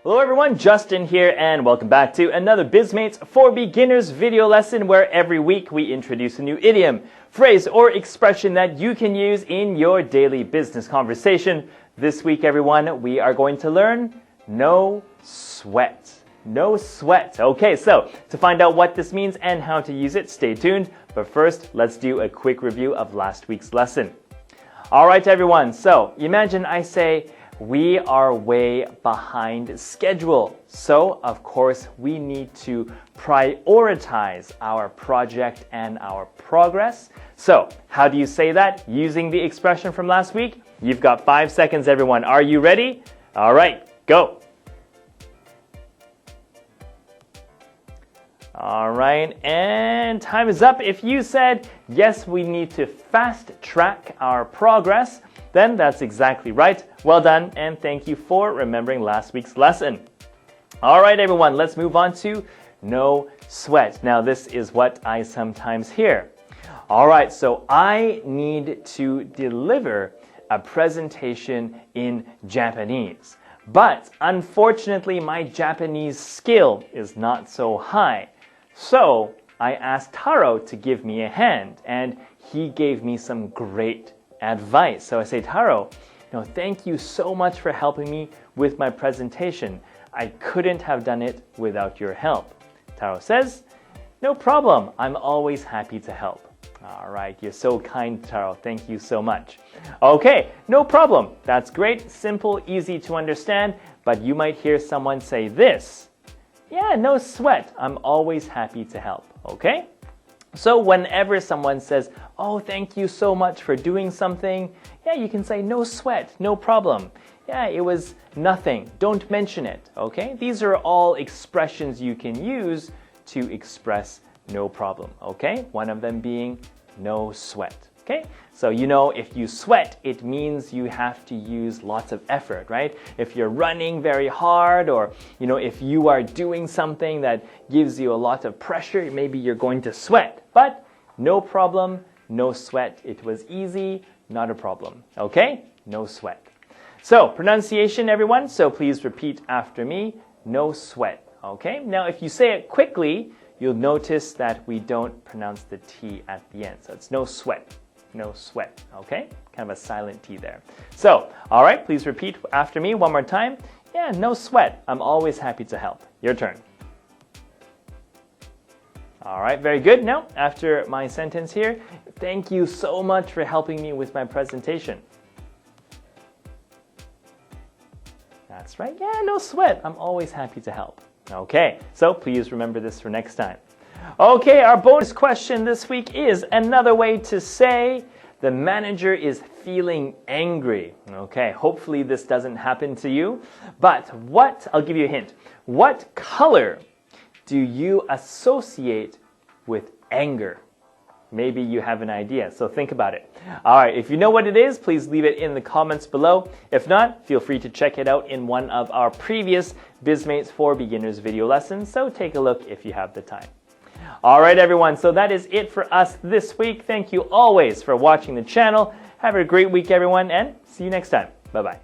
Hello everyone, Justin here and welcome back to another Bizmates for Beginners video lesson where every week we introduce a new idiom, phrase, or expression that you can use in your daily business conversation. This week everyone, we are going to learn no sweat. No sweat. Okay, so to find out what this means and how to use it, stay tuned. But first, let's do a quick review of last week's lesson. Alright everyone, so imagine I say, we are way behind schedule. So, of course, we need to prioritize our project and our progress. So, how do you say that? Using the expression from last week? You've got 5 seconds, everyone. Are you ready? All right, go. All right, and time is up. If you said, yes, we need to fast track our progress, then that's exactly right. Well done, and thank you for remembering last week's lesson. All right, everyone, let's move on to no sweat. Now, this is what I sometimes hear. All right, so I need to deliver a presentation in Japanese. But unfortunately, my Japanese skill is not so high. So I asked Taro to give me a hand, and he gave me some great advice. So I say, Taro, thank you so much for helping me with my presentation. I couldn't have done it without your help. Taro says, no problem. I'm always happy to help. All right, you're so kind, Taro. Thank you so much. Okay, no problem. That's great, simple, easy to understand, but you might hear someone say this. Yeah, no sweat. I'm always happy to help. Okay? So whenever someone says, oh, thank you so much for doing something, yeah, you can say no sweat, no problem. Yeah, it was nothing. Don't mention it. Okay? These are all expressions you can use to express no problem. Okay? One of them being no sweat. Okay? So if you sweat, it means you have to use lots of effort, right? If you're running very hard or, if you are doing something that gives you a lot of pressure, maybe you're going to sweat. But no problem, no sweat. It was easy, not a problem. Okay? No sweat. So, pronunciation, everyone. So please repeat after me. No sweat. Okay? Now, if you say it quickly, you'll notice that we don't pronounce the T at the end. So it's no sweat. No sweat, okay? Kind of a silent T there. So, all right, please repeat after me one more time. Yeah, no sweat. I'm always happy to help. Your turn. All right, very good. Now, after my sentence here, thank you so much for helping me with my presentation. That's right. Yeah, no sweat. I'm always happy to help. Okay, so please remember this for next time. Okay, our bonus question this week is another way to say the manager is feeling angry. Okay, hopefully this doesn't happen to you. But I'll give you a hint. What color do you associate with anger? Maybe you have an idea, so think about it. All right, if you know what it is, please leave it in the comments below. If not, feel free to check it out in one of our previous Bizmates for Beginners video lessons, so take a look if you have the time. All right, everyone, so that is it for us this week. Thank you always for watching the channel. Have a great week, everyone, and see you next time. Bye-bye.